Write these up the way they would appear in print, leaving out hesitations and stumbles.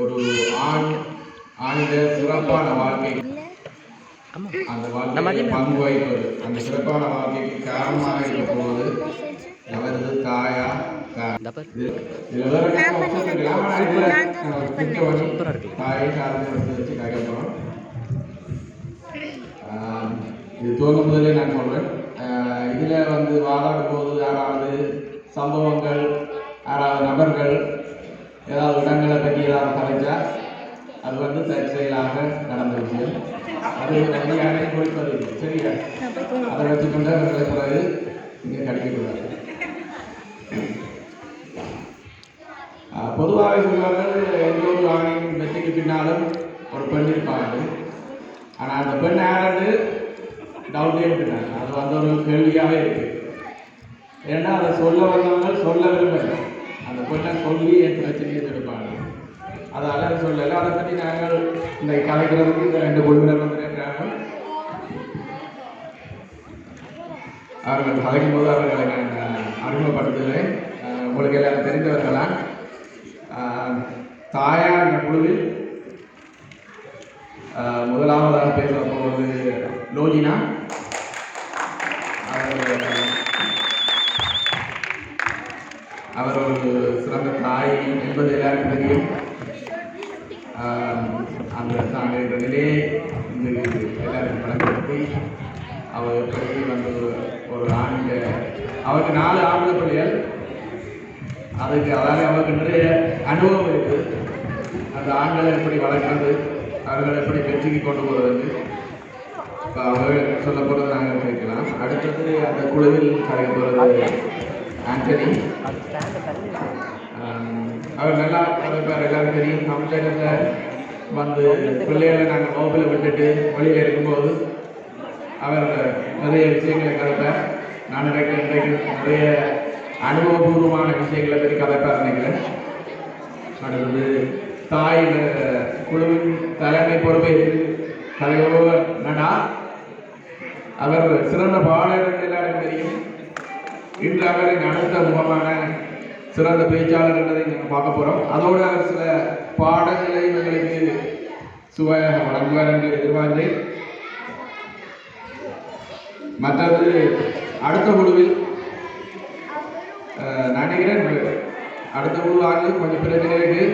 ஒரு ஆண் ஆணிட சிறப்பான வாழ்க்கை அந்த வாழ்க்கையை பங்கு வகிப்பது அந்த சிறப்பான வாழ்க்கைக்கு காரணமாக இருக்க போவது அவரது தாயா தாயை சார்ந்து வச்சு கேட்கப்போம். இது துவங்கும் முதலே நான் சொல்றேன். இதில் வந்து வாதாடும் போது யாராவது சம்பவங்கள் யாராவது நபர்கள் ஏதாவது இடங்களை பற்றி ஏதாவது கலைச்சா அது வந்து தற்செயலாக நடந்த விஷயம். அது வந்து யாரையும் குறிப்பது சரியா? அதை வச்சுக்கொண்டு அவர்களை பிறகு இங்கே கிடைக்கக்கூடாது. பொதுவாக சொல்வார்கள் எந்த ஒரு ஆணின் வெற்றிக்கு பின்னாலும் ஒரு பெண் இருப்பாங்க. ஆனால் அந்த பெண் யாராவது டவுட்டே இருக்கிறாங்க. அது வந்து ஒரு கேள்வியாகவே இருக்கு. ஏன்னா அதை சொல்ல வந்தவங்க சொல்ல விரும்பல. அந்த பெண்ணை சொல்லி என் பிரச்சனையை எடுப்பாங்க. அதால் அதை சொல்லலை. அதை பற்றி நாங்கள் இந்த கலைக்கிறதுக்கு இந்த 2 குழுவினர் வந்திருக்கிறார்கள். அவர்கள் கலைக்கும் போது அவர்களை நான் அறிமுகப்படுத்துகிறேன். உங்களுக்கு எல்லாரும் தெரிந்தவர்களாம். தாயா என்ற குழுவில் முதலாவதாக பேச போவது லோஜினா. அவர் ஒரு சிறந்த தாய் என்பது எல்லாருக்கும் தெரியும். அந்த தாங்கிற நிலையை இந்த எல்லாருக்கும் பழக்கப்படுத்தி அவர் எப்படி வந்து ஒரு ஆண்ட அவருக்கு 4 ஆம்பளை பிள்ளைகள். அதுக்கு அதாவது அவருக்கு நிறைய அனுபவம் இருக்குது. அந்த ஆண்களை எப்படி வளர்க்கிறது, அவர்களை எப்படி வெற்றிக்கு கொண்டு போகிறது இப்போ அவர்கள் சொல்ல போகிறது நாங்கள் கேட்கலாம். அடுத்தது அந்த குழுவில் கலைக்க போகிறது ஆண்டனி. அவர் நல்லா கலைப்பார். எல்லாரும் தெரியும். தமிழகத்தில் வந்து பிள்ளைகளை நாங்கள் வகுப்பில் விட்டுட்டு வழியில் இருக்கும்போது அவர் நிறைய விஷயங்களை கலைப்பார். நான் நினைக்கிறேன் இன்றைக்கு நிறைய அனுபவபூர்வமான விஷயங்களை பற்றி கதைப்பார் நினைக்கிறேன். அடுத்தது தாய் குழுவின் தலைமை பொறுப்பை தலைவர் நடா. அவர் சிறந்த பாடகர் எல்லாரும் தெரியும். இன்று அவரின் அடுத்த முகமான சிறந்த பேச்சாளர் என்பதை நாங்கள் பார்க்க போகிறோம். அதோடு அவர் சில பாடங்களை எங்களுக்கு சுவையாக வழங்குவார் என்று எதிர்பார்த்தேன். மற்றது அடுத்த குழுவில் நினைக்கிறேன் அடுத்த குழுவாக கொஞ்சம் பிரச்சனை இருக்கு.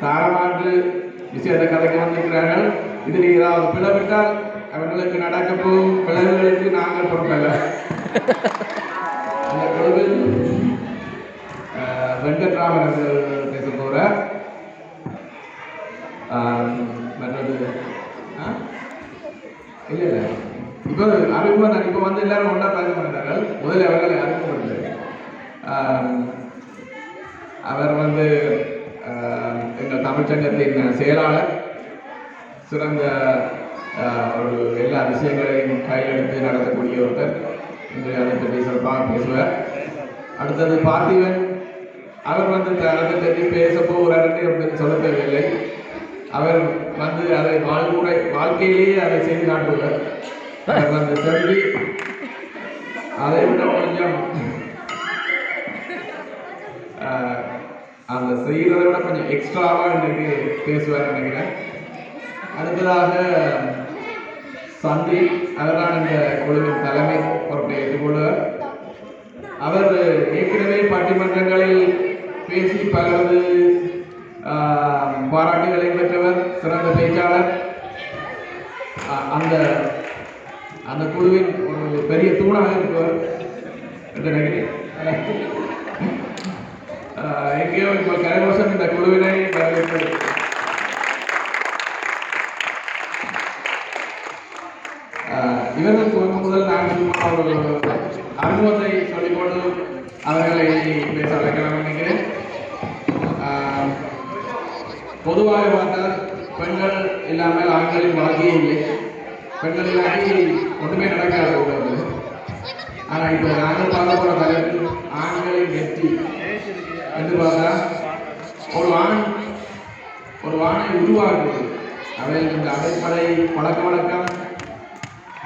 தாரமாட்டு விஷயத்தை கதைக்க வந்திருக்கிறார்கள். இதில் ஏதாவது பிளவிட்டால் அவர்களுக்கு நடக்க போகும் பிளவுகளுக்கு நாங்கள் பொறுப்பல்ல. அந்த குழுவில் வெங்கட்ராமன் அவர்கள் பேச போகிறார். மற்றது இல்லை இல்லை இப்போ அறிமுகம் இப்போ வந்து எல்லாரும் ஒன்றா பேச மாட்டார்கள். முதலில் அவர்களை அறிமுகப்படுத்த அவர் வந்து எங்கள் தமிழ்ச்சங்கத்தின் செயலாளர். சிறந்த ஒரு எல்லா விஷயங்களையும் கையெழுத்து நடத்தக்கூடிய ஒருத்தர். இன்று அதை பற்றி சிறப்பாக பேசுவார். அடுத்தது பார்த்திவன். அவர் வந்து அதை பற்றி பேச போகிறார் என்று சொல்ல தேவையில்லை. அவர் வந்து அதை வாழ்க்கையிலேயே அதை செய்து காட்டுவார். அவர் வந்து செல்வி அதை விட கொஞ்சம் அந்த செய்கிறத விட கொஞ்சம் எக்ஸ்ட்ராவாக இன்றைக்கு பேசுவார் நினைக்கிறேன். அடுத்ததாக சந்தீப். அவர்தான் இந்த குழுவின் தலைமை பொறுப்பை ஏற்றுக்கொள்வார். அவர் ஏற்கனவே பட்டிமன்றங்களில் பேசி பலரது பாராட்டுகளை பெற்றவர். சிறந்த பேச்சாளர். அந்த அந்த குழுவின் ஒரு பெரிய தூணாக இருப்பவர் என்று நினைக்கிறேன். எங்கேயோ இப்போ கலைவசம் இந்த குழுவினை வரவேற்பது. இவர்கள் துவங்கும் முதல் நான் சும்மா ஒரு அனுபவத்தை சொல்லிக்கொண்டு அவர்களை பேச அழைக்கலாம் நினைக்கிறேன். பொதுவாக பார்த்தால் பெண்கள் இல்லாமல் ஆண்களின் வாழ்க்கையே இல்லை. பெண்கள் இல்லாட்டி ஒன்றுமே நடக்காது. ஆனால் இப்போ நாங்கள் பார்க்க போகிற தலைப்பு ஆண்களின் வெற்றி என்று பார்த்தா ஒரு ஆணை உருவாக்குவது. அவை இந்த அடிப்படை பழக்க வழக்கம்,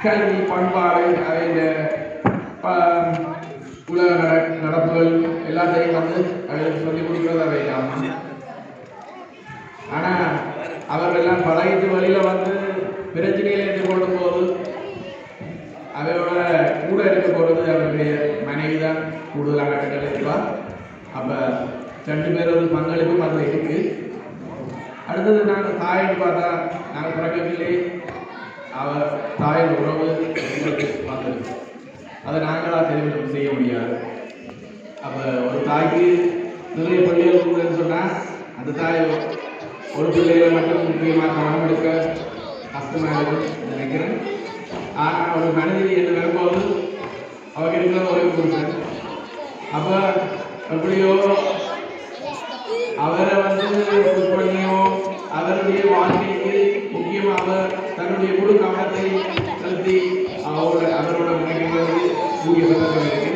கல்வி, பண்பாடு, அவை இந்த உலக நடப்புகள் எல்லாத்தையும் வந்து அவர்களுக்கு சொல்லிக் கொடுக்கிறது அவை. ஆனால் அவர்களெல்லாம் பழகிட்டு வழியில் வந்து பிரச்சனைகளை எதிர்கொள்ளும் போது அவையோட கூட இருக்க போகிறது அவருடைய மனைவி தான் கூடுதலாக கட்டளை இருப்பார். அப்போ 2 பேரோட பங்களிப்பும் அதில் இருக்குது. அடுத்தது நாங்கள் தாயின்னு பார்த்தா நாங்கள் பிறக்கவில்லை, அவர் தாயின் உறவு எங்களுக்கு வந்தது. அதை நாங்களாக தெரிவு செய்ய முடியாது. அப்போ ஒரு தாய்க்கு நிறைய பிள்ளைகள் இருக்குதுன்னு சொன்னால் அந்த தாய் ஒரு பிள்ளைகளை மட்டும் முக்கியமாக கவனம் எடுக்க கஷ்டமாக இருக்குன்னு நினைக்கிறேன். ஆனால் ஒரு மனிதன் என்று வரும்போது அவங்க இருக்கிற ஒரே புருஷன். அப்போ எப்படியோ அவரை வந்து புஷ் பண்ணியோ அவருடைய வாழ்க்கைக்கு முக்கியமாக அவர் தன்னுடைய முழு கவனத்தை செலுத்தி அவரோட நினைக்கிறது கூடிய பக்கத்தில் இருக்கு.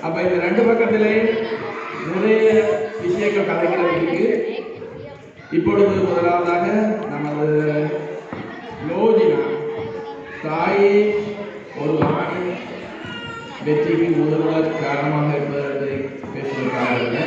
அப்போ இந்த 2 பக்கத்திலேயும் நிறைய விஷயங்கள் கதைக்கிறது இருக்கு. இப்பொழுது முதலாவதாக நமது யோஜினா தாயை ஒரு ஆணின் வெற்றிக்கு முதல்வர் காரணமாக இருப்பதை பேசுவதற்காக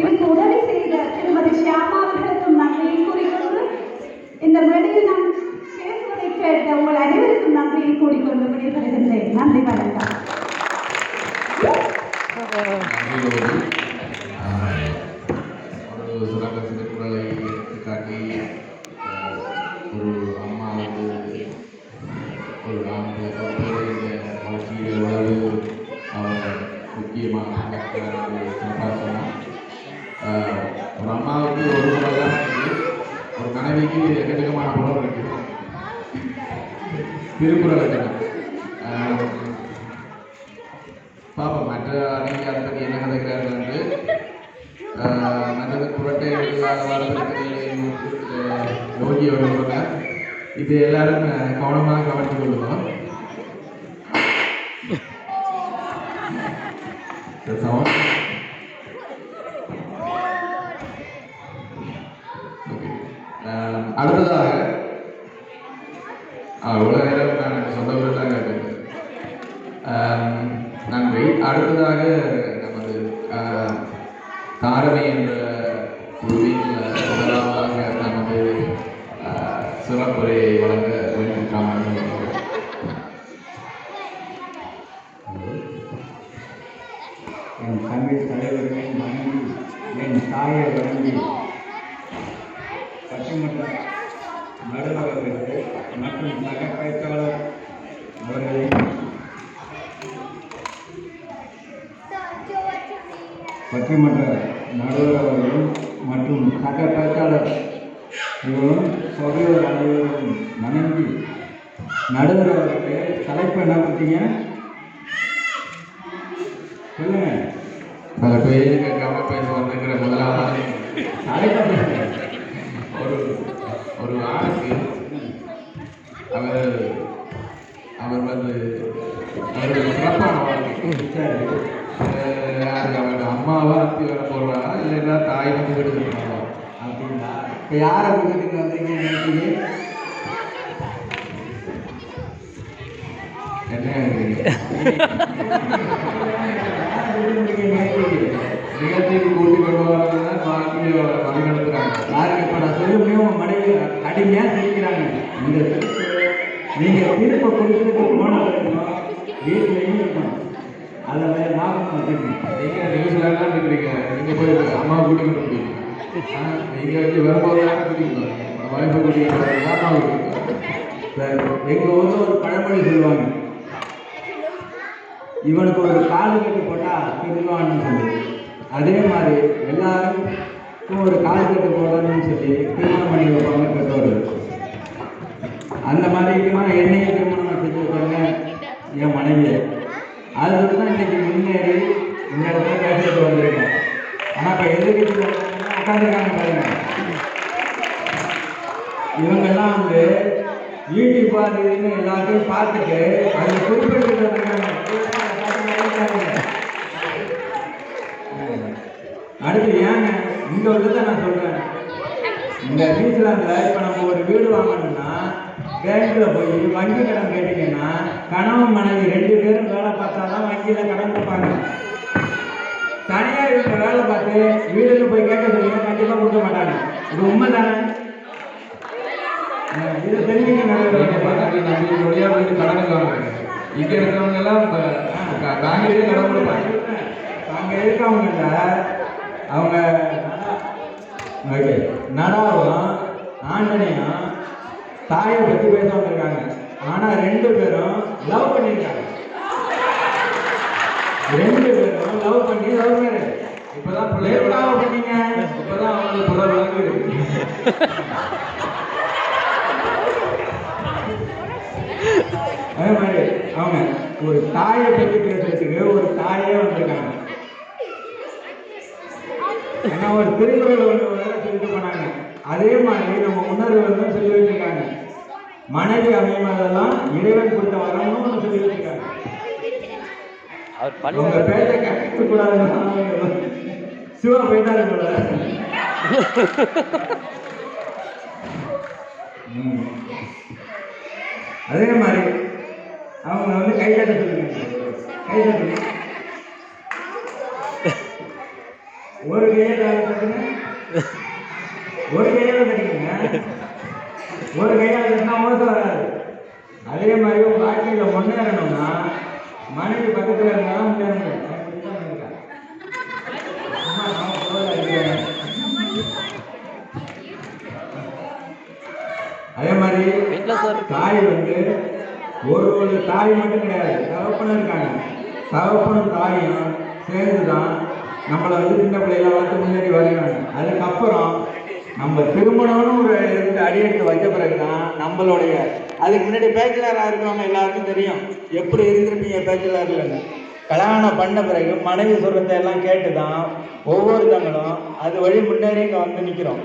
இதுக்கு உதவி செய்த திருமதி ஷியாமா அவர்களுக்கும் நன்றியை கூறிக்கொண்டு இந்த மேடையில் நான் பேசுவதை கேட்ட உங்கள் அனைவருக்கும் நன்றியை கூறிக்கொண்டு விடைபெறுகின்றேன். நன்றி, வணக்கம். ஒரு சுரங்கத்தின் குரலை காட்டி ஒரு அம்மா வந்து ஒரு நான்கு வாழ்க்கையில் உணவு அவர் முக்கியமாக சம்பாசனம். ஒரு அம்மாவுக்கு ஒரு முறை தான் ஒரு மனைவிக்கு எக்கச்சக்கமான குணம் இருக்குது. திருக்குறள் பாப்போம் மற்ற அன்னைக்கு அதை பற்றி என்ன கதைக்கிறார்கள் என்று. மற்றது புரட்டை யோகி அவர்கள் சொன்னார். இது எல்லாரும் கவனமாக கவனித்துக் கொள்ளுவோம். அடுத்ததாக இவ்வளோ நேரம் நான் சொந்த ஊரில் தான் கேட்குறேன். சபை தலைவர்களை வணங்கி என் தாயை வணங்கி பட்டிமன்ற நடுவர் அவர்களே மற்றும் சக பேச்சாளர் அவர்களை பட்டிமன்ற நடுவர் அவர்களும் மற்றும் சக பேச்சாளர் இவரும் சபையோர் அனைவரும் வணங்கி நடுவர் அவர்களே தலைப்பு என்ன பார்த்தீங்க சொல்லுங்க. பல பேர் கேட்காம பேச வந்துக்கிற முதலாவது ஒரு ஒரு ஆணுக்கு அவர் வந்து அவருடைய சிறப்பான வாழ்க்கை அவரோட அம்மாவா அத்தி வர போடுறாங்க இல்லைன்னா தாய் வந்து விடுதலை பண்ணுவாங்க அப்படிங்களா? இப்போ யாரை வீட்டுக்கு வந்தீங்க நேற்று? நிகழ்ச்சிக்கு கூட்டி கொண்டு வரதான் பாக்கி மறுநடத்துறாங்க. யாருக்கு இப்போ நான் சொல்ல முடியும் உங்கள் மனைவி கடுமையாக சிரிக்கிறாங்க. நீங்கள் தீர்ப்பை கொடுத்துட்டு போன பிறகு வீட்டிலையும் இருக்கணும். அதை வேற ஞாபகம் வச்சுக்கணும். நீங்கள் நியூஸ்லாம் இருக்கிறீங்க, நீங்கள் போய் அம்மா கூட்டி கொண்டு போய் நீங்கள் வந்து வரும்போது கூட்டிட்டு வாய்ப்பு கூட்டிட்டு அம்மா கூட்டிட்டு சார் எங்கள் ஊரில் ஒரு பழமொழி சொல்லுவாங்க, இவனுக்கு ஒரு காலு கட்டு போட்டால் திருவான்னு சொல்லி. அதே மாதிரி எல்லாருக்கும் ஒரு காலு கட்டு போடணும்னு சொல்லி திருமணம் பண்ணி வைப்பாங்க பெற்றோர்கள். அந்த மாதிரிக்குமா என்னைய திருமணம் செஞ்சு வைப்பாங்க என் மனைவியை. அதுக்கு தான் இன்றைக்கி முன்னேறி இந்த இடத்துல பேசிட்டு வந்திருக்கேன். ஆனால் இப்போ எதிர்கட்சி உட்காந்துருக்காங்க பாருங்க, இவங்கெல்லாம் வந்து யூடியூப் அதுன்னு எல்லாத்தையும் பார்த்துட்டு அதில் குறிப்பிட்டு வந்திருக்காங்க. அடுத்து ஏங்க இந்த ஒரு இதை நான் சொல்கிறேன், இந்த நியூசிலாந்தில் இப்போ நம்ம ஒரு வீடு வாங்கணும்னா பேங்க்கில் போய் வங்கி கடன் கேட்டிங்கன்னா கணவன் மனைவி 2 பேரும் வேலை பார்த்தா தான் வங்கியில் கடன் கொடுப்பாங்க. தனியார் வீட்டில் வேலை பார்த்து வீடுன்னு போய் கேட்க சொல்லுங்க, கண்டிப்பாக கொடுக்க மாட்டாங்க. இது உண்மை தானே? இது தெரிஞ்சுக்க நம்மளுடைய போயிட்டு கடன் வாங்குறாங்க. இங்கே இருக்கிறவங்க எல்லாம் பேங்க்லேயே கடன் கொடுப்பாங்க. அங்கே இருக்கவங்க அவங்க ஓகே நடாவும் ஆண்டனையும் தாயை பற்றி பேச வந்திருக்காங்க. ஆனால் 2 பேரும் லவ் பண்ணியிருக்காங்க. 2 பேரும் லவ் பண்ணி லவ் மேரேஜ். இப்போதான் பிள்ளைய பண்ணீங்க, இப்போதான் அவங்களுக்கு புற விளங்குது. அதே மாதிரி அவங்க ஒரு தாயை பற்றி பேசுறதுக்கு ஒரு தாயே வந்திருக்காங்க. ஏன்னா ஒரு திருக்குறள் ஒன்று சொல்லிட்டு போனாங்க. அதே மாதிரி நம்ம முன்னோர்கள் வந்து சொல்லி வச்சிருக்காங்க, மனைவி அமைவதெல்லாம் இறைவன் கொடுத்த வரணும்னு ஒன்று சொல்லி வச்சிருக்காங்க. உங்க பேச்சை கேட்க கூடாதுன்னு சிவா போயிட்டாரு போல. அதே மாதிரி அவங்க வந்து கை தட்ட சொல்லுங்க, கை தட்டுங்க. ஒரு கையை தட்டுங்க, ஒரு கையால் தட்டிக்கங்க. ஒரு கையால் தட்டினா ஓசை வராது. அதே மாதிரி உங்கள் வாழ்க்கையில் முன்னேறணும்னா மனைவி பக்கத்தில் இருந்தாலும் முன்னேற முடியும். அதே மாதிரி தாய் வந்து ஒரு தாய் மட்டும் கிடையாது, தகப்பனும் இருக்காங்க. தகப்பனும் தாயும் சேர்ந்து தான் நம்மளை வந்து சின்ன பிள்ளைகளை வளர்த்து முன்னேறி வருகிறாங்க. அதுக்கப்புறம் நம்ம திருமணம்னு ஒரு அடி எடுத்து வச்ச பிறகு தான் நம்மளுடைய அதுக்கு முன்னாடி பேச்சுலராக இருக்கிறவங்க எல்லாருக்கும் தெரியும் எப்படி இருந்திருப்பீங்க பேச்சுலர்லன்னு. கல்யாணம் பண்ண பிறகு மனைவி சொல்றதை எல்லாம் கேட்டு தான் ஒவ்வொருத்தங்களும் அது வழி முன்னேறி இங்கே வந்து நிற்கிறோம்.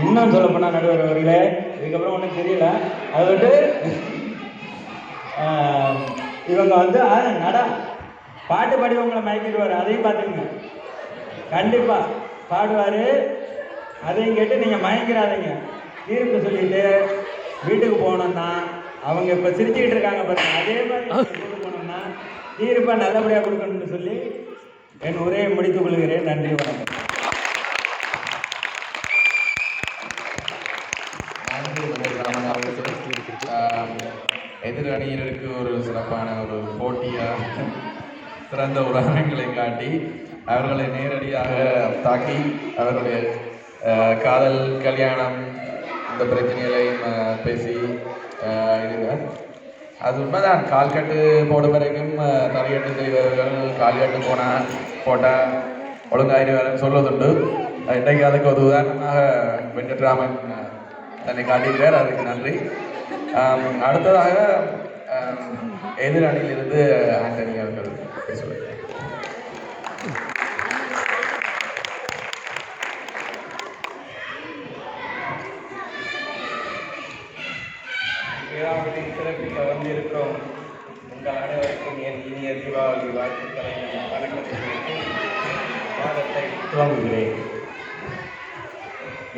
இன்னும் சொல்ல போனால் நடுவர் அவர்களே, இதுக்கப்புறம் ஒன்றும் தெரியல. அதை விட்டு இவங்க வந்து நடா பாட்டு பாடி உங்களை மயக்கிடுவார், அதையும் பார்த்துக்குங்க. கண்டிப்பாக பாடுவார், அதையும் கேட்டு நீங்கள் மயங்கிறாதீங்க. தீர்ப்பு சொல்லிட்டு வீட்டுக்கு போகணுன்னா அவங்க இப்போ சிரிச்சுக்கிட்டு இருக்காங்க பாருங்க, அதே மாதிரி வீட்டுக்கு போகணும்னா தீர்ப்பை நல்லபடியாக கொடுக்கணும்னு சொல்லி என் உரையை முடித்துக் கொள்கிறேன். நன்றி, வணக்கம். எதிர் அணியினருக்கு ஒரு சிறப்பான ஒரு போட்டியாக சிறந்த உதாரணங்களை காட்டி அவர்களை நேரடியாக தாக்கி அவர்களுடைய காதல் கல்யாணம் இந்த பிரச்சனைகளையும் பேசி இருந்தார். அது உண்மைதான். கால்கட்டு போடும் வரைக்கும் தலையட்டு செய்வர்கள் கால்கட்டு போட்டால் ஒழுங்காயிரம் சொல்வதுண்டு. இன்றைக்கு அதுக்கு ஒரு உதாரணமாக வெங்கட்ராமன் தன்னை காட்டியிருக்கார். அதுக்கு நன்றி. அடுத்ததாக எதிரணியிலிருந்து ஆண்டனி அவர்கள் பேசுவார். விழாவின் சிறப்பிக்க வந்திருக்கிறோம் உங்கள் அனைவருக்கும் என் இனிய தீபாவளி வாழ்த்துக்களை வணக்கத்தை வாதத்தை துவங்குகிறேன்.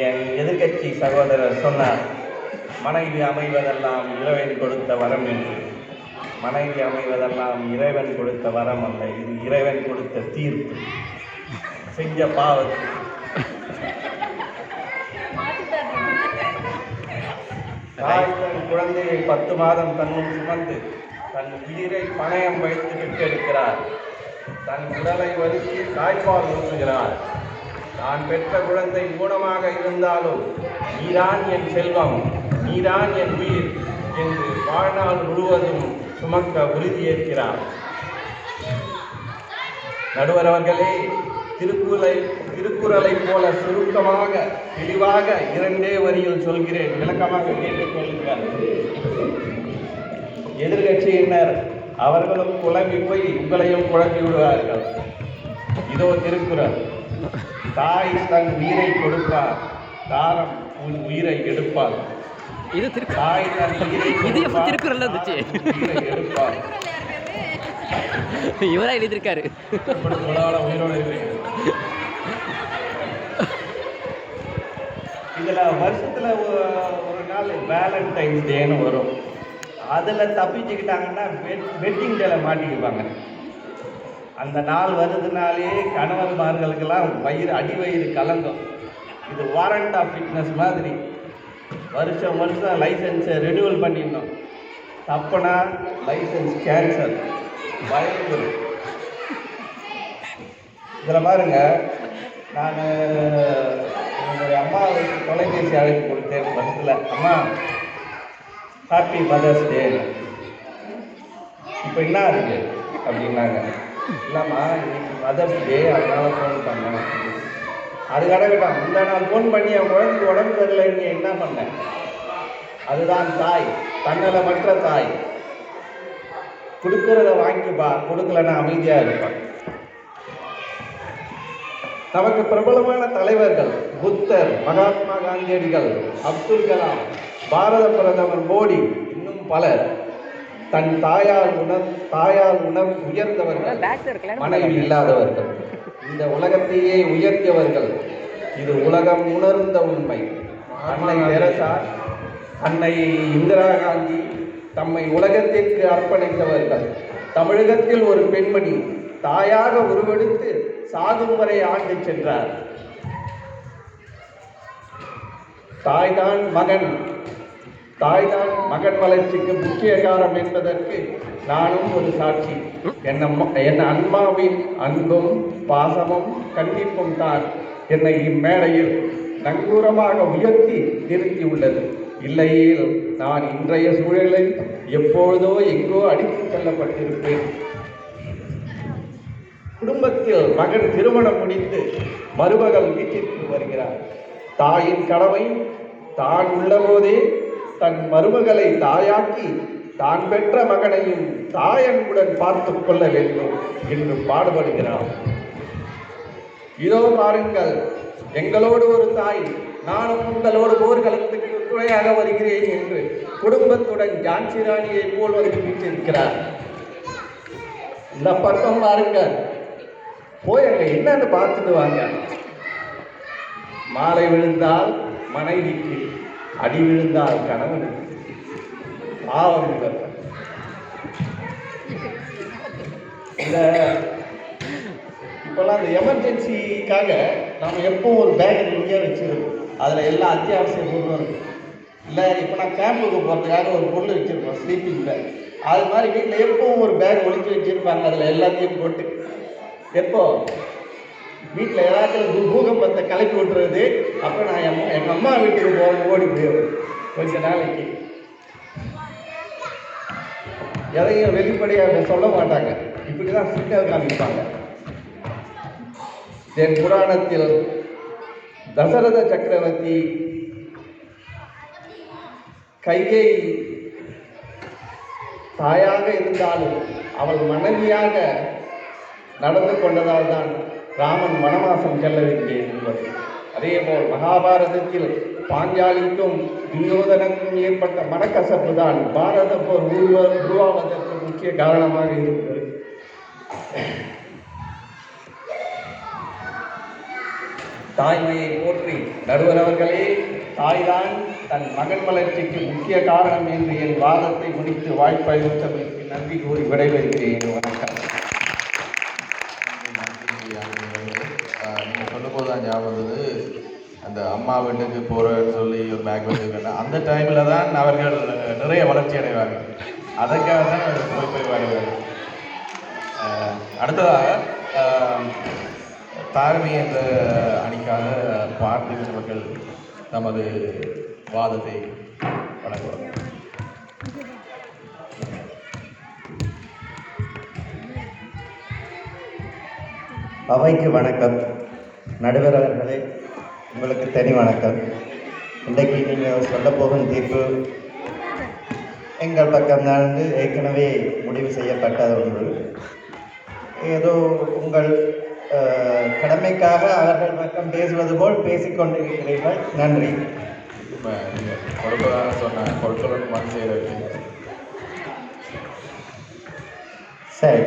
என் எதிர்கட்சி சகோதரர் சொன்னார், மனைவி அமைவதெல்லாம் இறைவன் கொடுத்த வரம் என்று. மனைவி அமைவதெல்லாம் இறைவன் கொடுத்த வரம் அல்ல, இது இறைவன் கொடுத்த தீர்ப்பு. செஞ்ச பாவத்துக்கு தாய் தன் குழந்தையை 10 மாதம் தன்னும் சுமந்து தன் உயிரை பணயம் வைத்து பெற்றெடுக்கிறார். தன் உடலை வருத்தி தாய்ப்பால் ஊற்றுகிறார். நான் பெற்ற குழந்தை ஊனமாக இருந்தாலும் நீதான் என் செல்வம், நீதான் என் உயிர் என்று வாழ்நாள் முழுவதும் சுமக்க உறுதியேற்கிறார். நடுவர் அவர்களே, திருக்குறளை போல சுருக்கமாக தெளிவாக 2 வரியில் சொல்கிறேன், விளக்கமாக கேட்டுக்கொள்ளுங்கள். எதிர்கட்சியினர் அவர்களும் குழம்பி போய் உங்களையும் குழம்பி விடுவார்கள். இதோ திருக்குறள். தாய் தன் உயிரை கொடுப்பார், தாரம் உன் உயிரை எடுப்பார். தாய் தன் உயிரை திருக்குறள் இருந்துச்சு, எடுப்பார். இவரா எழுதியிருக்காரு. உயிரோடு இருக்கிறீங்க. இதுல வருஷத்துல ஒரு நாள் வேலண்டைன்ஸ் டேன்னு வரும். அதில் தப்பிச்சுக்கிட்டாங்கன்னா வெட்டிங் டேல மாட்டிக்குவாங்க. அந்த நாள் வருதுனாலே கணவன்மார்களுக்கெல்லாம் அடி வயிறு கலங்கும். இது வாரண்ட் ஆஃப் ஃபிட்னஸ் மாதிரி. வருஷம் லைசன்ஸை ரெனியூவல் பண்ணிடணும். தப்புனா லைசன்ஸ் கேன்சல், பயந்து. இதில் பாருங்க, நான் என்னுடைய அம்மாவுக்கு தொலைபேசி அழைப்பு கொடுத்தேன் பஸ்ஸில். அம்மா, ஹாப்பி மதர்ஸ் டே. இப்போ என்ன இருக்கு அப்படின்னாங்க. இல்லைம்மா, இன்னைக்கு மதர்ஸ் டே, அதனால ஃபோன் பண்ணேன். அது கிடக்கட்டும், இந்த நாள் ஃபோன் பண்ணி என் குழந்தைக்கு உடம்பு சரியில்லை, நீ என்ன பண்ண? அதுதான் தாய், தன்னலமற்ற தாய். கொடுக்கறத வாங்கிப்பா, கொடுக்கலன்னா அமைதியாக இருப்பான். நமக்கு பிரபலமான தலைவர்கள் புத்தர், மகாத்மா காந்தியடிகள், அப்துல் கலாம், பாரத பிரதமர் மோடி, இன்னும் பலர் தன் தாயால் உயர்ந்தவர்கள், மனைவி இல்லாதவர்கள், இந்த உலகத்தையே உயர்த்தியவர்கள். இது உலகம் உணர்ந்த உண்மை. அன்னை தெரசா, அன்னை இந்திரா காந்தி தம்மை உலகத்திற்கு அர்ப்பணித்தவர்கள். தமிழகத்தில் ஒரு பெண்மணி தாயாக உருவெடுத்து சாகும் வரை ஆண்டு சென்றார். தாய்தான் மகன் வளர்ச்சிக்கு முக்கிய காரணம் என்பதற்கு நானும் ஒரு சாட்சி. என் அன்மாவின் அன்பும் பாசமும் கண்டிப்பும் தான் என்னை இம்மேடையில் நங்கூரமாக உயர்த்தி நிறுத்தியுள்ளது. இல்லையில் நான் இன்றைய சூழலில் எப்பொழுதோ எங்கோ அடித்துச் செல்லப்பட்டிருப்பேன். குடும்பத்தில் மகன் திருமணம் முடித்து மருமகள் வீட்டிற்கு வருகிறார். தாயின் கடமை தான் உள்ளபோதே தன் மருமகளை தாயாக்கி தான் பெற்ற மகனையும் தாயன்புடன் பார்த்து கொள்ள வேண்டும் என்று பாடுபடுகிறார். இதோ பாருங்கள், எங்களோடு ஒரு தாய், நானும் உங்களோடு போர்க்களத்துக்கு துணையாக வருகிறேன் என்று குடும்பத்துடன் ஜான்சி ராணியை போல் வந்து வீட்டிருக்கிறார். இந்த பக்கம் பாருங்கள், போய் அங்க என்னன்னு பார்த்துட்டு வாங்க. மாலை விழுந்தால் மனைவிக்கு, அடி விழுந்தால் கணவனுக்கு. பாவம் இந்த இப்போல்லாம் இந்த எமர்ஜென்சிக்காக நம்ம எப்பவும் ஒரு பேக் ரெடியாக வச்சுருக்கோம். அதில் எல்லா அத்தியாவசிய பொருளும் இருக்கும். இல்லை, இப்போ நான் கேம்புக்கு போகிறதுக்காக ஒரு பொருள் வச்சுருப்போம், ஸ்லீப்பிங் பேக். அது மாதிரி வீட்டில் எப்பவும் ஒரு பேக் ஒழிச்சு வச்சுருப்பாங்க, அதில் எல்லாத்தையும் போட்டு. எப்போ வீட்டில் ஏதாச்சும் பூகம்பத்தை கலக்கி விட்டுறது. அப்போ நான் எங்கள் அம்மா வீட்டுக்கு ஓடி போயிடுவேன் கொஞ்ச நாளைக்கு. எதையும் வெளிப்படையாக சொல்ல மாட்டாங்க, இப்படி தான் சிக்கல் காமிப்பாங்க. என் புராணத்தில் தசரத சக்கரவர்த்தி கைகை தாயாக இருந்தாலும் அவள் மனைவியாக நடந்து கொண்டதால் தான் ராமன் வனவாசம் செல்லவில்லை என்பது. அதேபோல் மகாபாரதத்தில் பாஞ்சாலிக்கும் துரியோதனுக்கும் ஏற்பட்ட மனக்கசப்பு தான் பாரத போர் உருவாவதற்கு முக்கிய காரணமாக இருந்தது. தாய்மையை போற்றி நடுவர் அவர்களே, தாய்தான் தன் மகன் வளர்ச்சிக்கு முக்கிய காரணம் என்று என் வாதத்தை முடித்து வாய்ப்பளித்தமைக்கு நன்றி கூறி விடைபெறுகிறேன். வணக்கம். நீங்கள் சொல்லும்போது தான் ஞாபகம் வந்தது, அந்த அம்மா வீட்டுக்கு போகிறேன்னு சொல்லி ஒரு பேக் வச்சுருக்கேன். அந்த டைமில் தான் அவர்கள் நிறைய வளர்ச்சி அடைவார்கள். அதற்காக தான் போய் வருவார்கள். அடுத்ததாக தாழ்மை என்ற அணிக்காக பார்த்து மக்கள் தமது வாதத்தை வழங்குவார்கள். அவைக்கு வணக்கம். நடுவர் அவர்களே, உங்களுக்கு தனி வணக்கம். இன்றைக்கு நீங்கள் சொல்ல போகும் தீர்ப்பு எங்கள் பக்கம்தான் ஏற்கனவே முடிவு செய்யப்பட்டது ஒன்று. ஏதோ உங்கள் கடமைக்காக அவர்கள் பக்கம் பேசுவது போல் பேசிக்கொண்டிருக்கிறீர்கள். நன்றி. நீங்கள் கொடுப்பதாக சொன்ன பொருட்களுடன் வந்து செய்கிறீர்கள். சரி,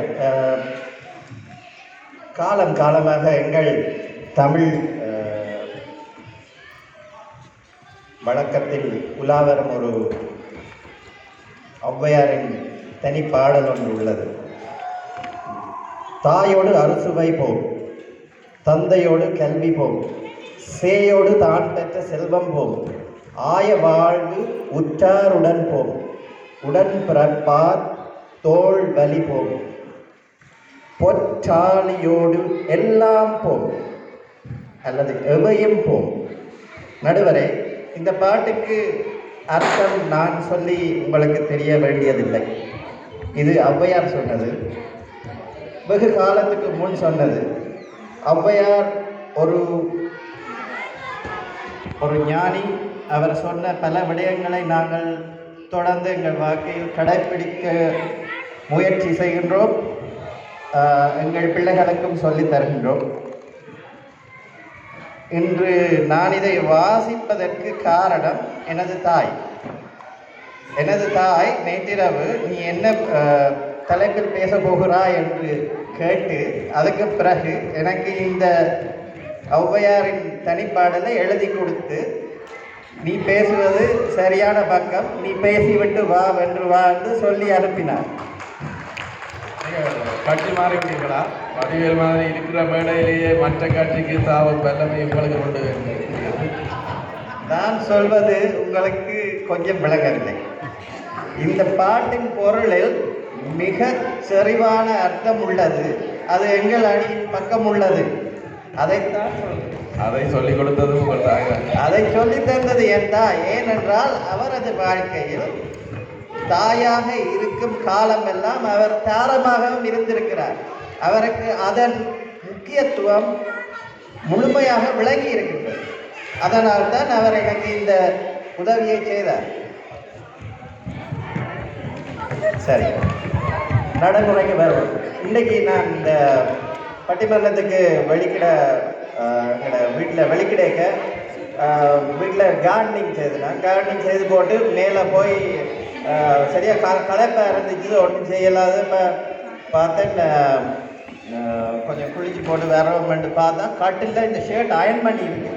காலம் காலமாக எங்கள் தமிழ் வழக்கத்தில் உலாவரும் ஒரு ஔவையாரின் தனிப்பாடல் ஒன்று உள்ளது. தாயோடு அறுசுவை போம், தந்தையோடு கல்வி போம், சேயோடு தான் பெற்ற செல்வம் போம், ஆய வாழ்வு உற்றாருடன் போம், உடன் பிறப்பார் தோள் வலி போம், பொற்றாலியோடு எல்லாம் போம் அல்லது எவையும் போம். நடுவரே, இந்த பாட்டுக்கு அர்த்தம் நான் சொல்லி உங்களுக்கு தெரிய வேண்டியதில்லை. இது ஔவையார் சொன்னது, வெகு காலத்துக்கு முன் சொன்னது. ஔவையார் ஒரு ஞானி. அவர் சொன்ன பல விடயங்களை நாங்கள் தொடர்ந்து எங்கள் வாழ்க்கையில் கடைப்பிடிக்க முயற்சி செய்கின்றோம், எங்கள் பிள்ளைகளுக்கும் சொல்லித் தருகின்றோம். இன்று நான் இதை வாசிப்பதற்கு காரணம் எனது தாய் நேற்றிரவு நீ என்ன தலைப்பில் பேச போகிறாய் என்று கேட்டு அதுக்கு பிறகு எனக்கு இந்த ஔவையாரின் தனிப்பாடலை எழுதி கொடுத்து, நீ பேசுவது சரியான பக்கம், நீ பேசிவிட்டு வா என்று சொல்லி அனுப்பினார். கட்சி மாறிவிட்டீர்களா? வடிவேல் மாதிரி இருக்கிற மேடையிலேயே மற்ற கட்சிக்கு தாவும் வெள்ளமை உங்களுக்கு உண்டு. நான் சொல்வது உங்களுக்கு கொஞ்சம் விளங்கவில்லை. இந்த பாட்டின் பொருளில் மிக செறிவான அர்த்தம் உள்ளது. அது எங்கள் அணியின் பக்கம் உள்ளது. அதைத்தான் சொல்கிறேன். அதை சொல்லிக் கொடுத்தது உங்கள் தாய். அதை சொல்லி தந்தது என் தாய். ஏனென்றால் அவரது வாழ்க்கையில் தாயாக இருக்கும் காலமெல்லாம் அவர் தாரமாகவும் இருந்திருக்கிறார். அவருக்கு அதன் முக்கியத்துவம் முழுமையாக விளங்கி இருக்கின்றது. அதனால் தான் அவர் எனக்கு இந்த உதவியை செய்தார். சரி, நடைமுறைக்கு வருவோம். இன்றைக்கி நான் இந்த பட்டிமன்றத்துக்கு வீட்டில் வெளிக்கிடைக்க வீட்டில் கார்டனிங் செய்து போட்டு மேலே போய் சரியாக களைப்பாக இருந்துச்சு, ஒன்றும் செய்யலாது. இப்போ பார்த்தேன், கொஞ்சம் குளிச்சு போட்டு வரவன்ட்டு பார்த்தா கட்டில் இந்த ஷர்ட் அயன் பண்ணி இருக்கு.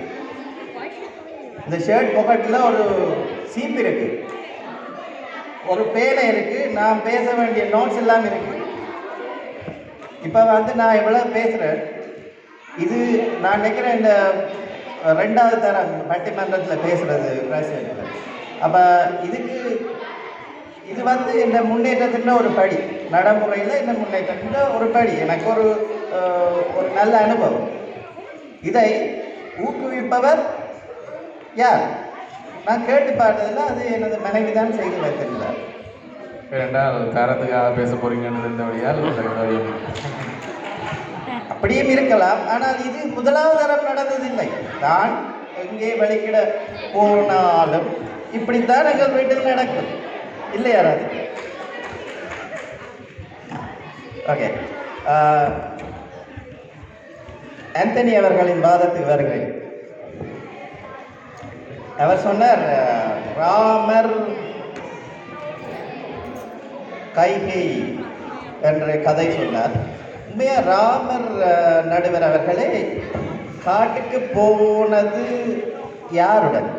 இந்த ஷர்ட் பாக்கெட்டில் ஒரு சீப்பு இருக்குது, ஒரு பேனை இருக்குது, நான் பேச வேண்டிய நோட்ஸ் எல்லாம் இருக்குது. இப்போ நான் எவ்வளோ பேசுகிறேன், இது நான் நினைக்கிறேன் இந்த 2வது தரம் பட்டிமன்றத்தில் பேசுகிறது பிரசிடென்ட்டில். அப்போ இது இந்த முன்னேற்றத்தின் ஒரு படி, நடைமுறையில் இந்த முன்னேற்றத்தின் ஒரு படி. எனக்கு ஒரு நல்ல அனுபவம். இதை ஊக்குவிப்பவர் யார்? நான் கேட்டு பார்த்ததில் அது எனது மனைவி தான் செய்து வைத்திருந்தார். ரெண்டாவது தரத்துக்காக பேச போறீங்கன்னு இருந்தபடியால் அப்படியும் இருக்கலாம். ஆனால் இது முதலாவது தரம் நடந்ததில்லை. தான் எங்கே வெளிக்கிட போனாலும் இப்படித்தான் எங்கள் வீட்டில் நடக்கும் இல்லையா ராதி? ஓகே, ஆந்தனி அவர்களின் வாதத்துக்கு வருகிறேன். அவர் சொன்னார் ராமர் கைகேயி என்ற கதை சொன்னார். உண்மையா ராமர் நடுவர் அவர்களே காட்டுக்கு போனது யாருடன்?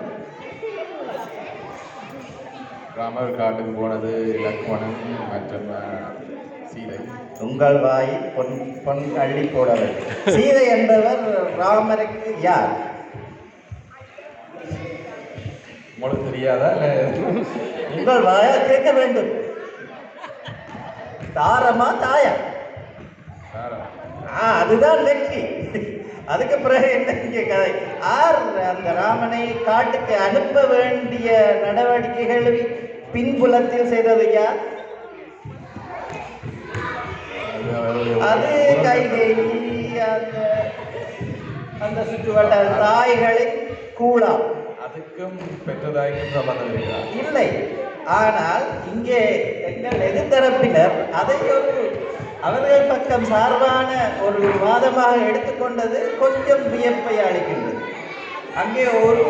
ராமர் காட்டுக்கு போனது லக்ஷ்மணன் மற்றும் சீதை. உங்கள் வாய் பொன் பொன் அள்ளி போடவர். சீதை என்பவர் ராமருக்கு யார்? உங்களுக்கு தெரியாதா? இல்லை உங்கள் வாயா கேட்க வேண்டும். தாரமா தாயா? அதுதான் வெற்றி. அதுக்கு பிறகு என்ன இங்கே கதை? ஆர் அந்த ராமனை காட்டுக்கு அனுப்ப வேண்டிய நடவடிக்கைகள் பின்புலத்தில் செய்தது யார்? அது கைகேயி. அந்த சுற்றுவட்டார தாய்களை கூடாம். அதுக்கும் பெற்றதாய்க்கும் சம்பந்தம் இருக்கிறார் இல்லை. ஆனால் இங்கே எங்கள் எதிர்த்தரப்பினர் அதை ஒரு அவர்கள் பக்கம் சார்பான ஒரு வாதமாக எடுத்துக்கொண்டது கொஞ்சம் வியப்பை அளிக்கின்றது. அங்கே ஒரு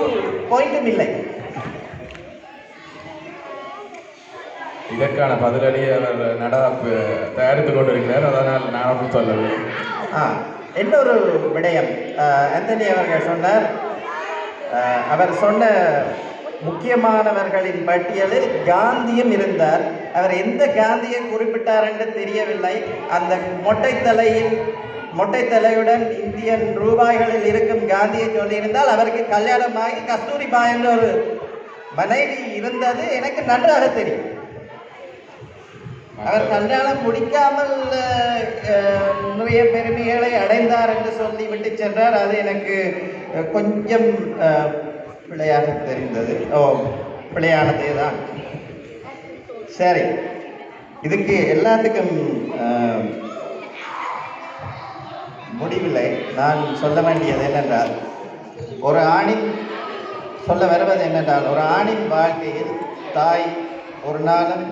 பாயிண்ட்டும் இல்லை. இதற்கான பதிலடி அவர் தயாரித்துக் கொண்டிருக்கிறார். அதனால் நானும் சொல்லவில்லை. இன்னொரு விடயம் ஆந்தனி அவர்கள் சொன்னார். அவர் சொன்ன முக்கியமானவர்களின் பட்டியலில் காந்தியும் இருந்தார். அவர் எந்த காந்தியை குறிப்பிட்டார் என்று தெரியவில்லை. அந்த மொட்டை தலையுடன் இந்தியன் ரூபாய்களில் இருக்கும் காந்தியை சொல்லியிருந்தால் அவருக்கு கல்யாணமாகி கஸ்தூரிபாய் என்ற ஒரு மனைவி இருந்தது எனக்கு நன்றாக தெரியும். அவர் கல்யாணம் முடிக்காமல் நிறைய பெருமைகளை அடைந்தார் என்று சொல்லி விட்டு சென்றார். அது எனக்கு கொஞ்சம் பிழையாக தெரிந்தது. பிழையானதே தான். சரி, இதுக்கு எல்லாத்துக்கும் முடிவில்லை. நான் சொல்ல வேண்டியது என்னென்றால், ஒரு ஆணின் சொல்ல வருவது என்னென்றால், ஒரு ஆணின் வாழ்க்கையில் தாய் ஒரு நாளும்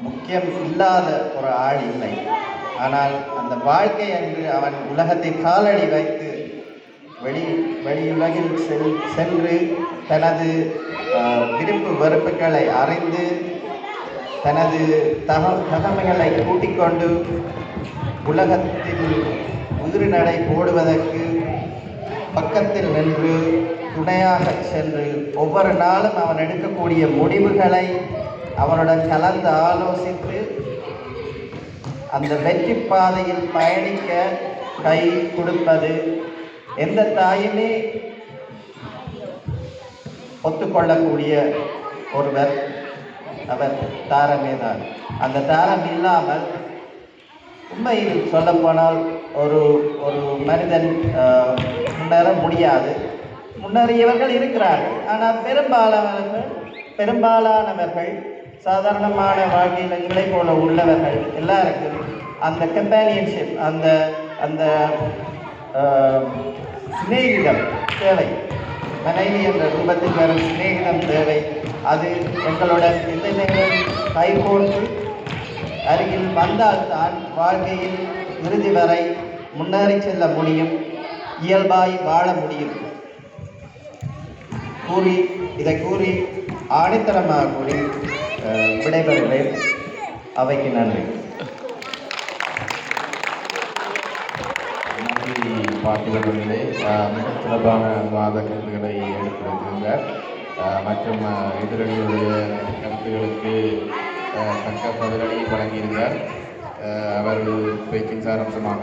முக்கியம் இல்லாத ஒரு ஆள் இல்லை. ஆனால் அந்த வாழ்க்கை அன்று அவன் உலகத்தை காலடி வைத்து வெளியுலகில் சென்று தனது விருப்பு வெறுப்புகளை அறிந்து தனது தகமைகளை கூட்டிக் கொண்டு உலகத்தில் உதிரி நடை போடுவதற்கு பக்கத்தில் நின்று துணையாக சென்று ஒவ்வொரு நாளும் அவன் எடுக்கக்கூடிய முடிவுகளை அவனுடன் கலந்து ஆலோசித்து அந்த வெற்றி பாதையில் பயணிக்க கை கொடுப்பது எந்த தாயுமே ஒத்துக்கொள்ளக்கூடிய ஒருவர் அவர் தாரமே தான். அந்த தாரம் இல்லாமல் உண்மையில் சொல்லப்போனால் ஒரு மனிதன் முன்னேற முடியாது. முன்னேறியவர்கள் இருக்கிறார்கள். ஆனால் பெரும்பாலானவர்கள் சாதாரணமான வாழ்க்கையில் எங்களை போல உள்ளவர்கள் எல்லாருக்கும் அந்த கம்பேனியன்ஷிப், அந்த சிநேகிதம் தேவை. மனைவி என்ற ரூபத்தில் வரும் சிநேகிதம் தேவை. அது எங்களுடன் எந்த நேரம் கைகோர்த்து அருகில் வந்தால்தான் வாழ்க்கையில் இறுதி வரை முன்னேறி செல்ல முடியும், இயல்பாய் வாழ முடியும். இதை கூறி ஆணித்தரமாக கூறி விடைபெறுகிறேன். அவைக்கு நன்றி. பார்க்கிறவர்களே மிக சிறப்பான வாத கருத்துக்களை எடுத்திருக்கிறார் மற்றும் எதிரணியுடைய கருத்துக்களுக்கு தக்க பதிலடி வழங்கியிருந்தார். அவர் பேச்சின் சாராம்சமாக